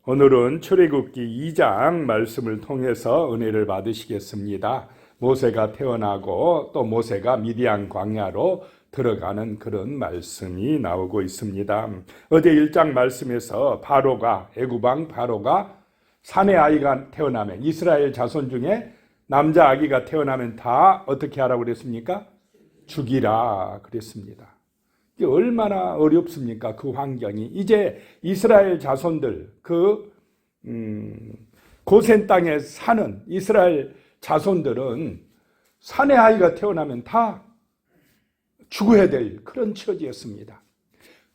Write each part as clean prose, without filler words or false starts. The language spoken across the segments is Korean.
오늘은 출애굽기 2장 말씀을 통해서 은혜를 받으시겠습니다. 모세가 태어나고 또 모세가 미디안 광야로 들어가는 그런 말씀이 나오고 있습니다. 어제 1장 말씀에서 애굽왕 바로가 사내 아이가 태어나면, 이스라엘 자손 중에 남자 아기가 태어나면 다 어떻게 하라고 그랬습니까? 죽이라 그랬습니다. 이게 얼마나 어렵습니까? 그 환경이. 이제 이스라엘 자손들, 고센 땅에 사는 이스라엘 자손들은 사내 아이가 태어나면 다 죽어야 될 그런 처지였습니다.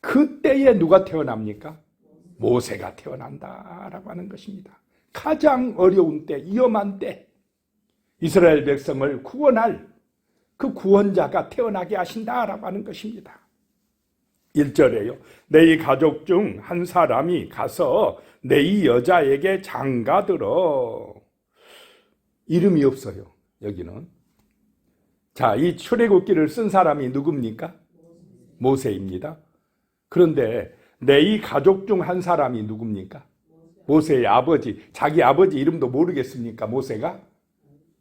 그때에 누가 태어납니까? 모세가 태어난다라고 하는 것입니다. 가장 어려운 때, 위험한 때, 이스라엘 백성을 구원할 그 구원자가 태어나게 하신다라고 하는 것입니다. 1절에요. 내 가족 중 한 사람이 가서 내 여자에게 장가들어. 이름이 없어요. 여기는. 자, 이 출애굽기를 쓴 사람이 누굽니까? 모세입니다. 그런데 내 가족 중 한 사람이 누굽니까? 모세의 아버지. 자기 아버지 이름도 모르겠습니까? 모세가?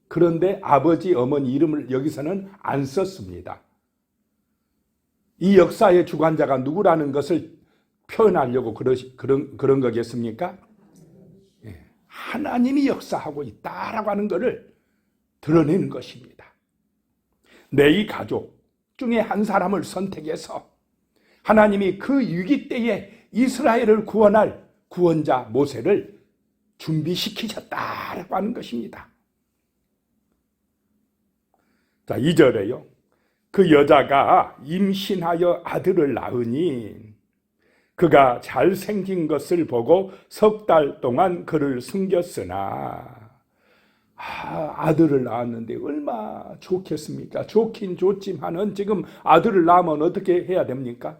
그런데 아버지, 어머니 이름을 여기서는 안 썼습니다. 이 역사의 주관자가 누구라는 것을 표현하려고 그런 거겠습니까? 하나님이 역사하고 있다라고 하는 것을 드러내는 것입니다. 내 가족 중에 한 사람을 선택해서 하나님이 그 위기 때에 이스라엘을 구원할 구원자 모세를 준비시키셨다라고 하는 것입니다. 자, 2절에요. 그 여자가 임신하여 아들을 낳으니 그가 잘생긴 것을 보고 석 달 동안 그를 숨겼으나, 아들을 낳았는데 얼마나 좋겠습니까? 좋긴 좋지만은 지금 아들을 낳으면 어떻게 해야 됩니까?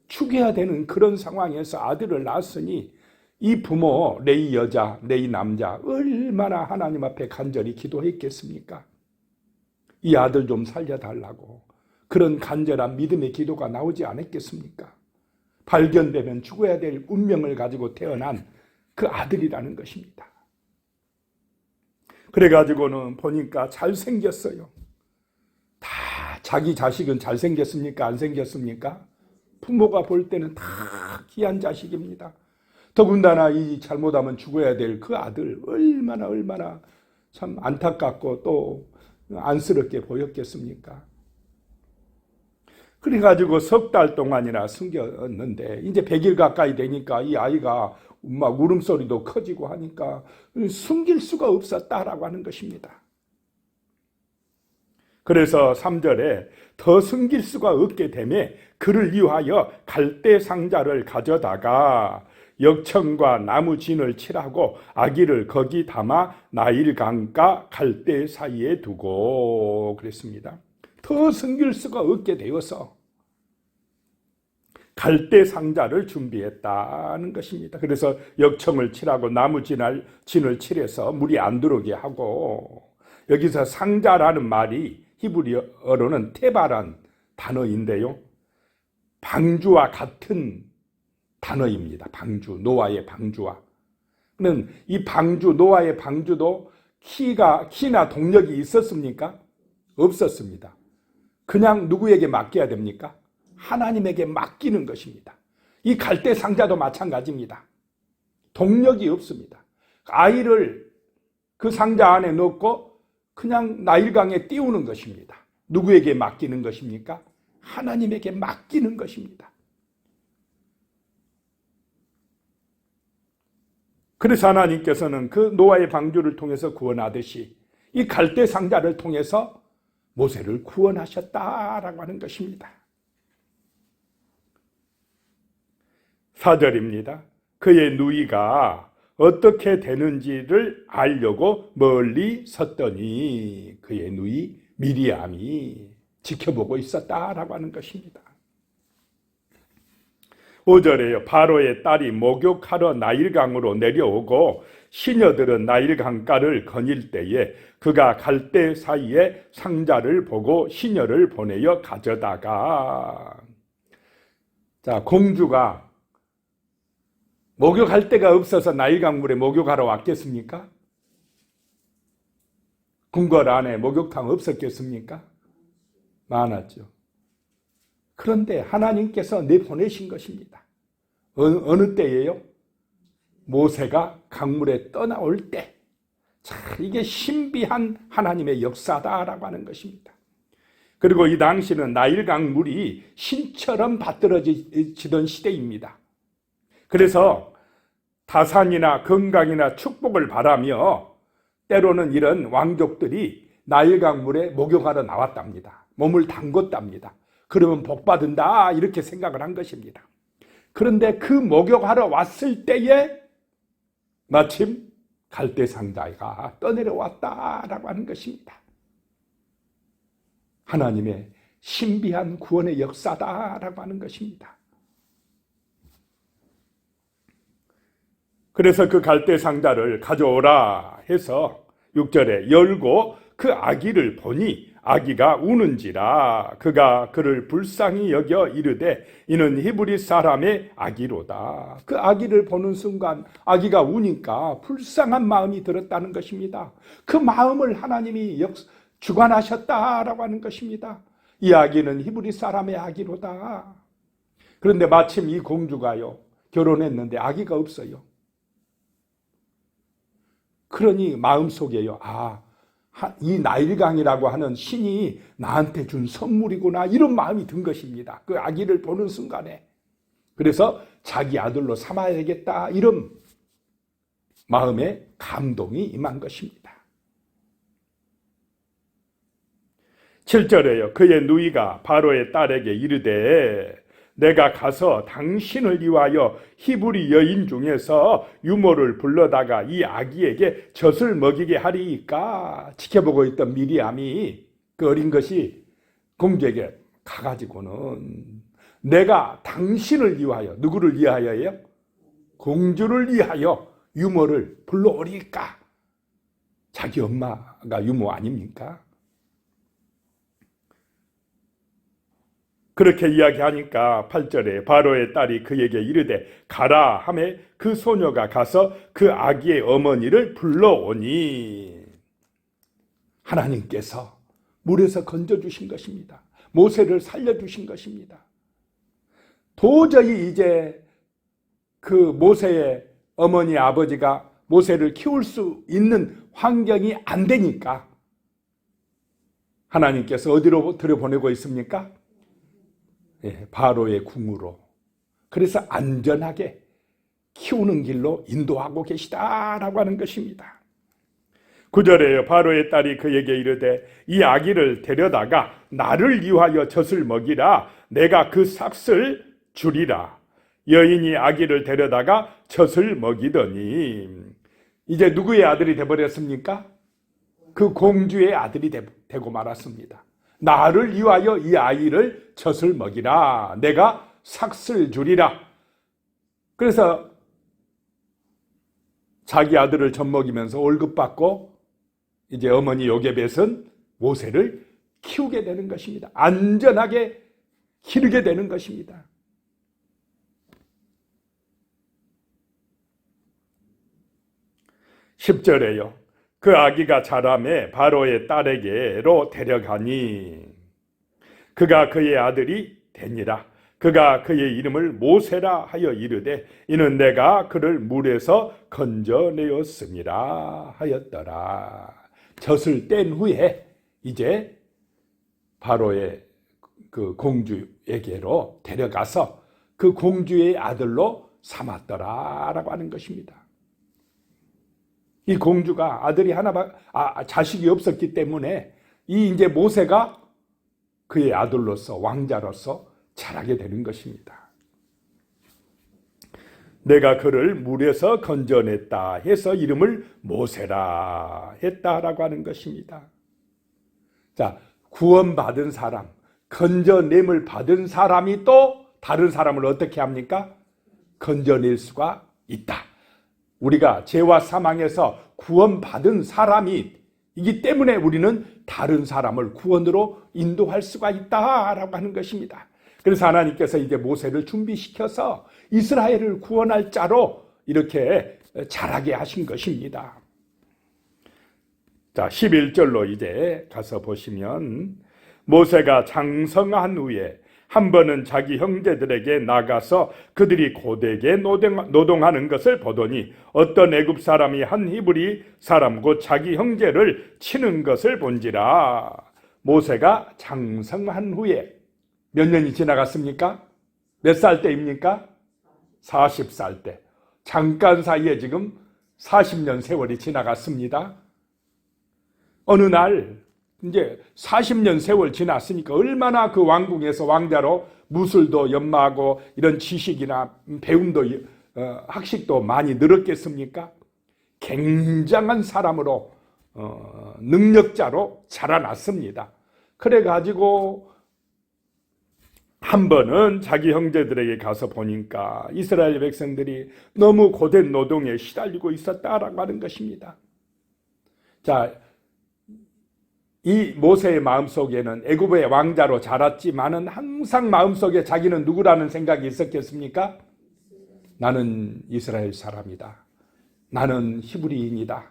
죽여야 되는 그런 상황에서 아들을 낳았으니 이 부모, 내 여자, 내 남자 얼마나 하나님 앞에 간절히 기도했겠습니까? 이 아들 좀 살려달라고. 그런 간절한 믿음의 기도가 나오지 않았겠습니까? 발견되면 죽어야 될 운명을 가지고 태어난 그 아들이라는 것입니다. 그래가지고는 보니까 잘생겼어요. 다 자기 자식은 잘생겼습니까? 안 생겼습니까? 부모가 볼 때는 다 귀한 자식입니다. 더군다나 이 잘못하면 죽어야 될 그 아들 얼마나 참 안타깝고 또 안쓰럽게 보였겠습니까? 그래가지고 석 달 동안이나 숨겼는데 이제 100일 가까이 되니까 이 아이가 막 울음소리도 커지고 하니까 숨길 수가 없었다라고 하는 것입니다. 그래서 3절에 더 숨길 수가 없게 되매 그를 위하여 갈대 상자를 가져다가 역청과 나무 진을 칠하고 아기를 거기 담아 나일강과 갈대 사이에 두고 그랬습니다. 더 숨길 수가 없게 되어서 갈대 상자를 준비했다는 것입니다. 그래서 역청을 칠하고 나무 진을 칠해서 물이 안 들어오게 하고, 여기서 상자라는 말이 히브리어로는 테바란 단어인데요, 방주와 같은 단어입니다. 방주, 노아의 방주와. 그는 이 방주, 노아의 방주도 키나 동력이 있었습니까? 없었습니다. 그냥 누구에게 맡겨야 됩니까? 하나님에게 맡기는 것입니다. 이 갈대 상자도 마찬가지입니다. 동력이 없습니다. 아이를 그 상자 안에 넣고 그냥 나일강에 띄우는 것입니다. 누구에게 맡기는 것입니까? 하나님에게 맡기는 것입니다. 그래서 하나님께서는 그 노아의 방주를 통해서 구원하듯이 이 갈대 상자를 통해서 모세를 구원하셨다라고 하는 것입니다. 4절입니다. 그의 누이가 어떻게 되는지를 알려고 멀리 섰더니 그의 누이 미리암이 지켜보고 있었다라고 하는 것입니다. 5절에요. 바로의 딸이 목욕하러 나일강으로 내려오고 시녀들은 나일강가를 거닐 때에 그가 갈대 사이에 상자를 보고 시녀를 보내어 가져다가, 자, 공주가 목욕할 데가 없어서 나일강물에 목욕하러 왔겠습니까? 궁궐 안에 목욕탕 없었겠습니까? 많았죠. 그런데 하나님께서 내보내신 것입니다. 어느 때예요? 모세가 강물에 떠나올 때. 자, 이게 신비한 하나님의 역사다라고 하는 것입니다. 그리고 이 당시는 나일강물이 신처럼 받들어지던 시대입니다. 그래서 다산이나 건강이나 축복을 바라며 때로는 이런 왕족들이 나일강물에 목욕하러 나왔답니다. 몸을 담궜답니다. 그러면 복받은다 이렇게 생각을 한 것입니다. 그런데 그 목욕하러 왔을 때에 마침 갈대상자가 떠내려왔다라고 하는 것입니다. 하나님의 신비한 구원의 역사다라고 하는 것입니다. 그래서 그 갈대상자를 가져오라 해서 6절에 열고 그 아기를 보니 아기가 우는지라 그가 그를 불쌍히 여겨 이르되 이는 히브리 사람의 아기로다. 그 아기를 보는 순간 아기가 우니까 불쌍한 마음이 들었다는 것입니다. 그 마음을 하나님이 주관하셨다라고 하는 것입니다. 이 아기는 히브리 사람의 아기로다. 그런데 마침 이 공주가요 결혼했는데 아기가 없어요. 그러니 마음속에요 이 나일강이라고 하는 신이 나한테 준 선물이구나 이런 마음이 든 것입니다. 그 아기를 보는 순간에. 그래서 자기 아들로 삼아야겠다 이런 마음에 감동이 임한 것입니다. 7절에요. 그의 누이가 바로의 딸에게 이르되 내가 가서 당신을 위하여 히브리 여인 중에서 유모를 불러다가 이 아기에게 젖을 먹이게 하리이까. 지켜보고 있던 미리암이 그 어린 것이 공주에게 가가지고는 내가 당신을 위하여, 누구를 위하여요? 공주를 위하여 유모를 불러오리까. 자기 엄마가 유모 아닙니까? 그렇게 이야기하니까 8절에 바로의 딸이 그에게 이르되 가라 하매 그 소녀가 가서 그 아기의 어머니를 불러오니 하나님께서 물에서 건져주신 것입니다. 모세를 살려주신 것입니다. 도저히 이제 그 모세의 어머니 아버지가 모세를 키울 수 있는 환경이 안 되니까 하나님께서 어디로 들여보내고 있습니까? 바로의 궁으로. 그래서 안전하게 키우는 길로 인도하고 계시다라고 하는 것입니다. 9절에요. 바로의 딸이 그에게 이르되 이 아기를 데려다가 나를 위하여 젖을 먹이라. 내가 그 삭을 주리라. 여인이 아기를 데려다가 젖을 먹이더니 이제 누구의 아들이 되어버렸습니까? 그 공주의 아들이 되고 말았습니다. 나를 위하여 이 아이를 젖을 먹이라. 내가 삭을 주리라. 그래서 자기 아들을 젖 먹이면서 월급 받고 이제 어머니 요게벳은 모세를 키우게 되는 것입니다. 안전하게 기르게 되는 것입니다. (10절에요) 그 아기가 자라매 바로의 딸에게로 데려가니 그가 그의 아들이 되니라. 그가 그의 이름을 모세라 하여 이르되 이는 내가 그를 물에서 건져내었음이라 하였더라. 젖을 뗀 후에 이제 바로의 그 공주에게로 데려가서 그 공주의 아들로 삼았더라라고 하는 것입니다. 이 공주가 아들이 자식이 없었기 때문에 이 이제 모세가 그의 아들로서 왕자로서 자라게 되는 것입니다. 내가 그를 물에서 건져냈다 해서 이름을 모세라 했다라고 하는 것입니다. 자, 구원받은 사람, 건져냄을 받은 사람이 또 다른 사람을 어떻게 합니까? 건져낼 수가 있다. 우리가 죄와 사망에서 구원받은 사람이기 때문에 우리는 다른 사람을 구원으로 인도할 수가 있다라고 하는 것입니다. 그래서 하나님께서 이제 모세를 준비시켜서 이스라엘을 구원할 자로 이렇게 자라게 하신 것입니다. 자, 11절로 이제 가서 보시면 모세가 장성한 후에 한 번은 자기 형제들에게 나가서 그들이 고되게 노동하는 것을 보더니 어떤 애굽 사람이 한 히브리 사람 곧 자기 형제를 치는 것을 본지라. 모세가 장성한 후에 몇 년이 지나갔습니까? 몇 살 때입니까? 40살 때. 잠깐 사이에 지금 40년 세월이 지나갔습니다. 어느 날 이제 40년 세월 지났으니까 얼마나 그 왕궁에서 왕자로 무술도 연마하고 이런 지식이나 배움도 학식도 많이 늘었겠습니까? 굉장한 사람으로 능력자로 자라났습니다. 그래가지고 한 번은 자기 형제들에게 가서 보니까 이스라엘 백성들이 너무 고된 노동에 시달리고 있었다라고 하는 것입니다. 자, 이 모세의 마음속에는 애굽의 왕자로 자랐지만은 항상 마음속에 자기는 누구라는 생각이 있었겠습니까? 나는 이스라엘 사람이다. 나는 히브리인이다.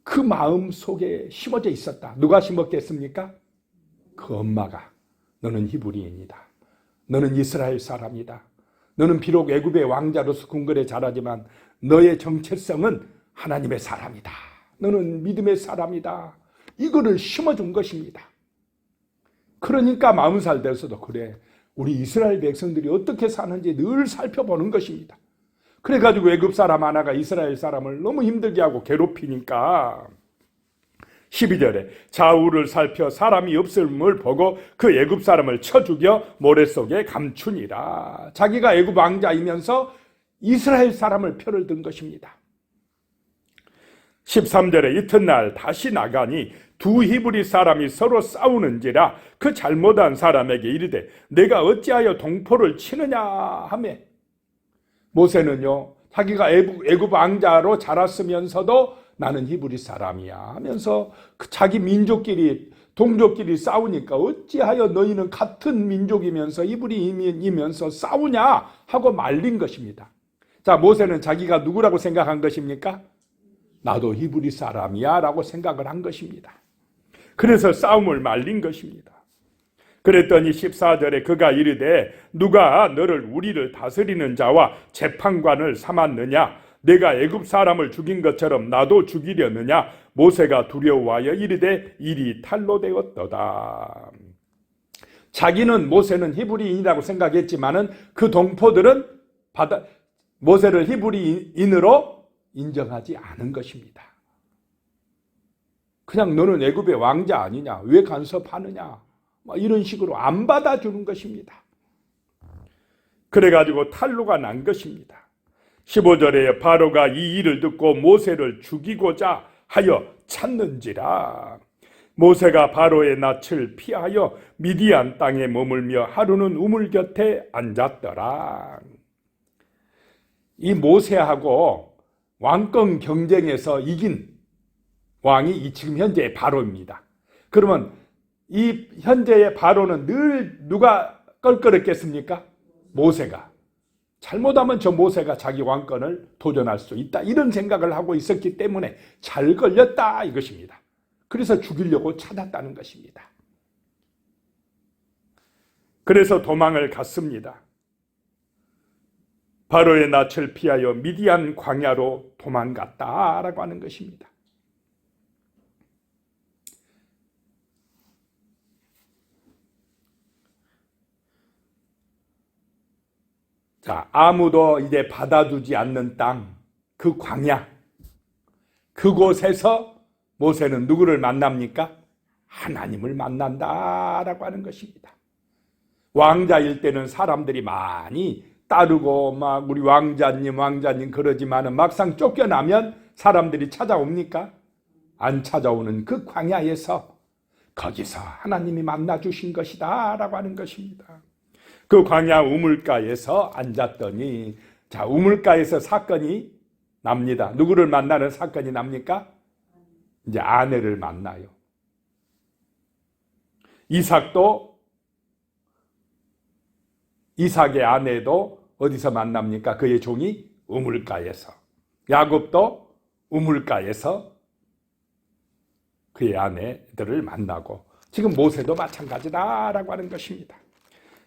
그 마음속에 심어져 있었다. 누가 심었겠습니까? 그 엄마가. 너는 히브리인이다. 너는 이스라엘 사람이다. 너는 비록 애굽의 왕자로서 궁궐에 자라지만 너의 정체성은 하나님의 사람이다. 너는 믿음의 사람이다. 이거를 심어준 것입니다. 그러니까 40살 돼서도 그래. 우리 이스라엘 백성들이 어떻게 사는지 늘 살펴보는 것입니다. 그래가지고 애굽 사람 하나가 이스라엘 사람을 너무 힘들게 하고 괴롭히니까 12절에 좌우를 살펴 사람이 없음을 보고 그 애굽 사람을 쳐 죽여 모래 속에 감추니라. 자기가 애굽 왕자이면서 이스라엘 사람을 표를 든 것입니다. 13절에 이튿날 다시 나가니 두 히브리 사람이 서로 싸우는지라 그 잘못한 사람에게 이르되 내가 어찌하여 동포를 치느냐 하며 모세는요 자기가 애굽 왕자로 자랐으면서도 나는 히브리 사람이야 하면서 그 자기 민족끼리 동족끼리 싸우니까 어찌하여 너희는 같은 민족이면서 히브리인이면서 싸우냐 하고 말린 것입니다. 자, 모세는 자기가 누구라고 생각한 것입니까? 나도 히브리 사람이야 라고 생각을 한 것입니다. 그래서 싸움을 말린 것입니다. 그랬더니 14절에 그가 이르되 누가 너를 우리를 다스리는 자와 재판관을 삼았느냐? 내가 애굽 사람을 죽인 것처럼 나도 죽이려느냐? 모세가 두려워하여 이르되 일이 탈로 되었도다. 자기는 모세는 히브리인이라고 생각했지만은 그 동포들은 모세를 히브리인으로 인정하지 않은 것입니다. 그냥 너는 애굽의 왕자 아니냐? 왜 간섭하느냐? 이런 식으로 안 받아주는 것입니다. 그래가지고 탈로가 난 것입니다. 15절에 바로가 이 일을 듣고 모세를 죽이고자 하여 찾는지라. 모세가 바로의 낯을 피하여 미디안 땅에 머물며 하루는 우물 곁에 앉았더라. 이 모세하고 왕권 경쟁에서 이긴 왕이 지금 현재의 바로입니다. 그러면 이 현재의 바로는 늘 누가 껄끄럽겠습니까? 모세가. 잘못하면 저 모세가 자기 왕권을 도전할 수 있다. 이런 생각을 하고 있었기 때문에 잘 걸렸다 이것입니다. 그래서 죽이려고 찾았다는 것입니다. 그래서 도망을 갔습니다. 바로의 낯을 피하여 미디안 광야로 도망갔다라고 하는 것입니다. 자, 아무도 이제 받아주지 않는 땅, 그 광야, 그곳에서 모세는 누구를 만납니까? 하나님을 만난다라고 하는 것입니다. 왕자일 때는 사람들이 많이 따르고 막 우리 왕자님 그러지만은 막상 쫓겨나면 사람들이 찾아옵니까? 안 찾아오는 그 광야에서 거기서 하나님이 만나 주신 것이다 라고 하는 것입니다. 그 광야 우물가에서 앉았더니 자, 우물가에서 사건이 납니다. 누구를 만나는 사건이 납니까? 이제 아내를 만나요. 이삭의 아내도 어디서 만납니까? 그의 종이 우물가에서, 야곱도 우물가에서 그의 아내들을 만나고, 지금 모세도 마찬가지다라고 하는 것입니다.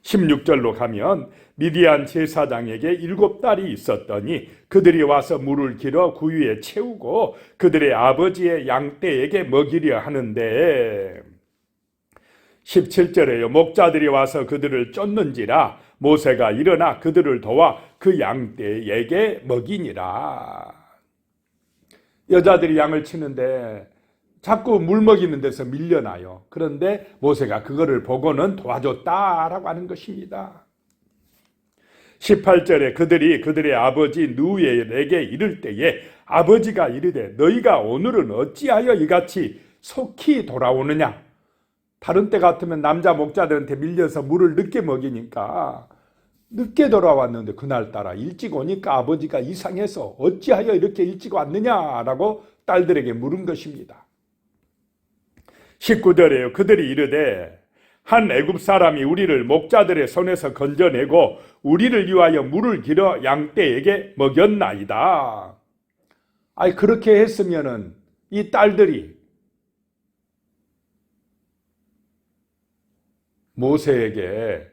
16절로 가면 미디안 제사장에게 7딸이 있었더니 그들이 와서 물을 길어 구유에 채우고 그들의 아버지의 양떼에게 먹이려 하는데, 17절에요. 목자들이 와서 그들을 쫓는지라 모세가 일어나 그들을 도와 그 양떼에게 먹이니라. 여자들이 양을 치는데 자꾸 물 먹이는 데서 밀려나요. 그런데 모세가 그거를 보고는 도와줬다라고 하는 것입니다. 18절에 그들이 그들의 아버지 누엘에게 이를 때에 아버지가 이르되 너희가 오늘은 어찌하여 이같이 속히 돌아오느냐. 다른 때 같으면 남자 목자들한테 밀려서 물을 늦게 먹이니까 늦게 돌아왔는데 그날따라 일찍 오니까 아버지가 이상해서 어찌하여 이렇게 일찍 왔느냐라고 딸들에게 물은 것입니다. 19절에요. 그들이 이르되 한 애굽 사람이 우리를 목자들의 손에서 건져내고 우리를 위하여 물을 길어 양떼에게 먹였나이다. 아니 그렇게 했으면은 이 딸들이 모세에게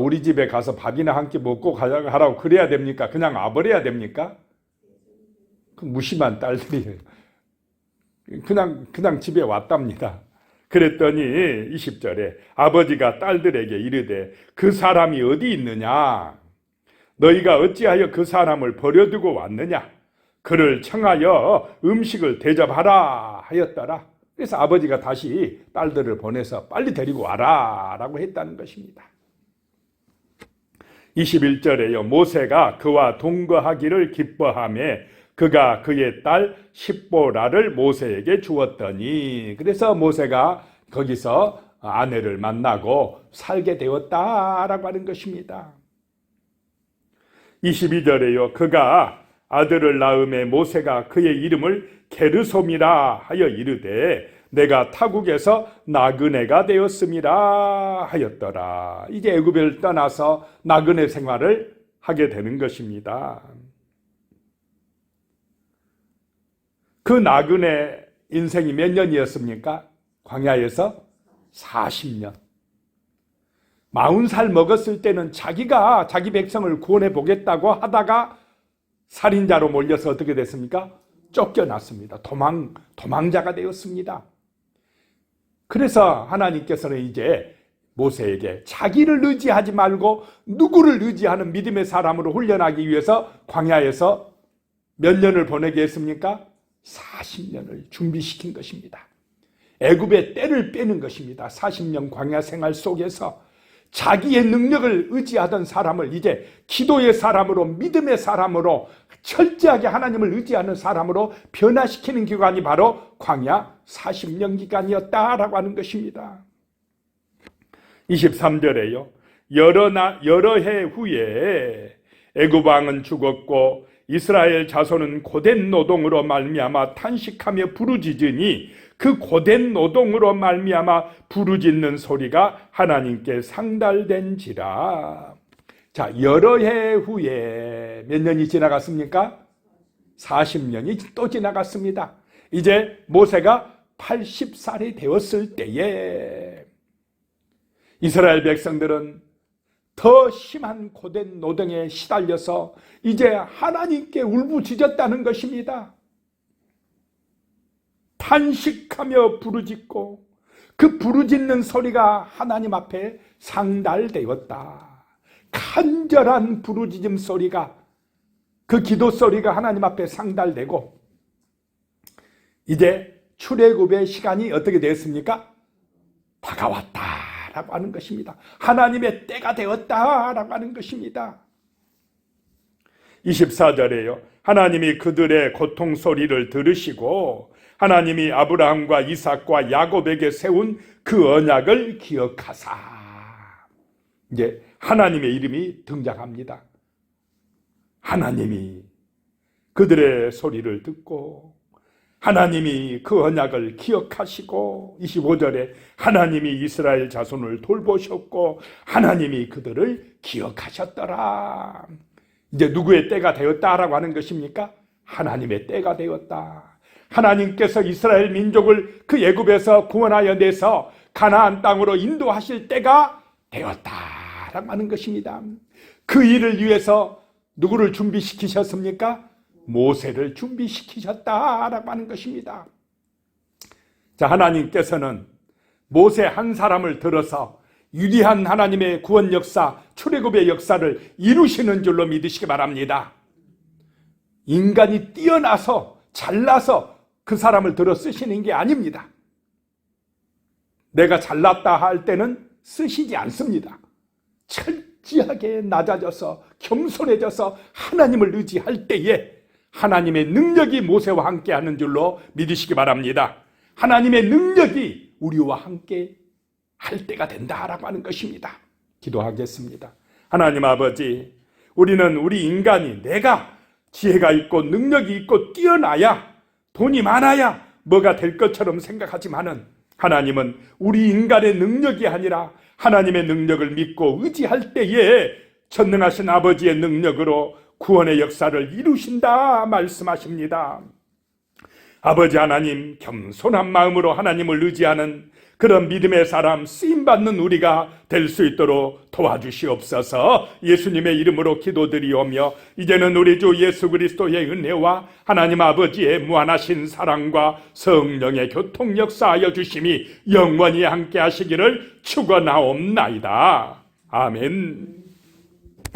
우리 집에 가서 밥이나 한 끼 먹고 가라고 그래야 됩니까? 그냥 와버려야 됩니까? 그 무심한 딸들이 그냥 집에 왔답니다. 그랬더니 20절에 아버지가 딸들에게 이르되 그 사람이 어디 있느냐? 너희가 어찌하여 그 사람을 버려두고 왔느냐? 그를 청하여 음식을 대접하라 하였더라. 그래서 아버지가 다시 딸들을 보내서 빨리 데리고 와라 라고 했다는 것입니다. 21절에요. 모세가 그와 동거하기를 기뻐하며 그가 그의 딸 십보라를 모세에게 주었더니, 그래서 모세가 거기서 아내를 만나고 살게 되었다라고 하는 것입니다. 22절에요. 그가 아들을 낳음에 모세가 그의 이름을 게르솜이라 하여 이르되 내가 타국에서 나그네가 되었음이라 하였더라. 이제 애굽을 떠나서 나그네 생활을 하게 되는 것입니다. 그 나그네 인생이 몇 년이었습니까? 광야에서 40년. 40살 먹었을 때는 자기가 자기 백성을 구원해 보겠다고 하다가 살인자로 몰려서 어떻게 됐습니까? 쫓겨났습니다. 도망자가 되었습니다. 그래서 하나님께서는 이제 모세에게 자기를 의지하지 말고 누구를 의지하는 믿음의 사람으로 훈련하기 위해서 광야에서 몇 년을 보내게 했습니까? 40년을 준비시킨 것입니다. 애굽의 때를 빼는 것입니다. 40년 광야 생활 속에서 자기의 능력을 의지하던 사람을 이제 기도의 사람으로, 믿음의 사람으로, 철저하게 하나님을 의지하는 사람으로 변화시키는 기간이 바로 광야 40년 기간이었다라고 하는 것입니다. 23절에요. 여러 해 후에 애굽 왕은 죽었고 이스라엘 자손은 고된 노동으로 말미암아 탄식하며 부르짖으니 그 고된 노동으로 말미암아 부르짖는 소리가 하나님께 상달된지라. 자, 여러 해 후에 몇 년이 지나갔습니까? 40년이 또 지나갔습니다. 이제 모세가 80살이 되었을 때에 이스라엘 백성들은 더 심한 고된 노동에 시달려서 이제 하나님께 울부짖었다는 것입니다. 탄식하며 부르짖고 그 부르짖는 소리가 하나님 앞에 상달되었다. 간절한 부르짖음 소리가, 그 기도 소리가 하나님 앞에 상달되고 이제 출애굽의 시간이 어떻게 되었습니까? 다가왔다라고 하는 것입니다. 하나님의 때가 되었다라고 하는 것입니다. 24절에요. 하나님이 그들의 고통 소리를 들으시고 하나님이 아브라함과 이삭과 야곱에게 세운 그 언약을 기억하사. 이제 하나님의 이름이 등장합니다. 하나님이 그들의 소리를 듣고 하나님이 그 언약을 기억하시고 25절에 하나님이 이스라엘 자손을 돌보셨고 하나님이 그들을 기억하셨더라. 이제 누구의 때가 되었다라고 하는 것입니까? 하나님의 때가 되었다. 하나님께서 이스라엘 민족을 그 애굽에서 구원하여 내서 가나안 땅으로 인도하실 때가 되었다라고 하는 것입니다. 그 일을 위해서 누구를 준비시키셨습니까? 모세를 준비시키셨다라고 하는 것입니다. 자, 하나님께서는 모세 한 사람을 들어서 위대한 하나님의 구원 역사, 출애굽의 역사를 이루시는 줄로 믿으시기 바랍니다. 인간이 뛰어나서 잘나서 그 사람을 들어 쓰시는 게 아닙니다. 내가 잘났다 할 때는 쓰시지 않습니다. 철저하게 낮아져서 겸손해져서 하나님을 의지할 때에 하나님의 능력이 모세와 함께 하는 줄로 믿으시기 바랍니다. 하나님의 능력이 우리와 함께 할 때가 된다라고 하는 것입니다. 기도하겠습니다. 하나님 아버지, 우리는 우리 인간이 내가 지혜가 있고 능력이 있고 뛰어나야, 돈이 많아야 뭐가 될 것처럼 생각하지만은 하나님은 우리 인간의 능력이 아니라 하나님의 능력을 믿고 의지할 때에 전능하신 아버지의 능력으로 구원의 역사를 이루신다 말씀하십니다. 아버지 하나님, 겸손한 마음으로 하나님을 의지하는 그런 믿음의 사람, 쓰임받는 우리가 될 수 있도록 도와주시옵소서. 예수님의 이름으로 기도드리오며, 이제는 우리 주 예수 그리스도의 은혜와 하나님 아버지의 무한하신 사랑과 성령의 교통 역사하여 주심이 영원히 함께 하시기를 축원하옵나이다. 아멘.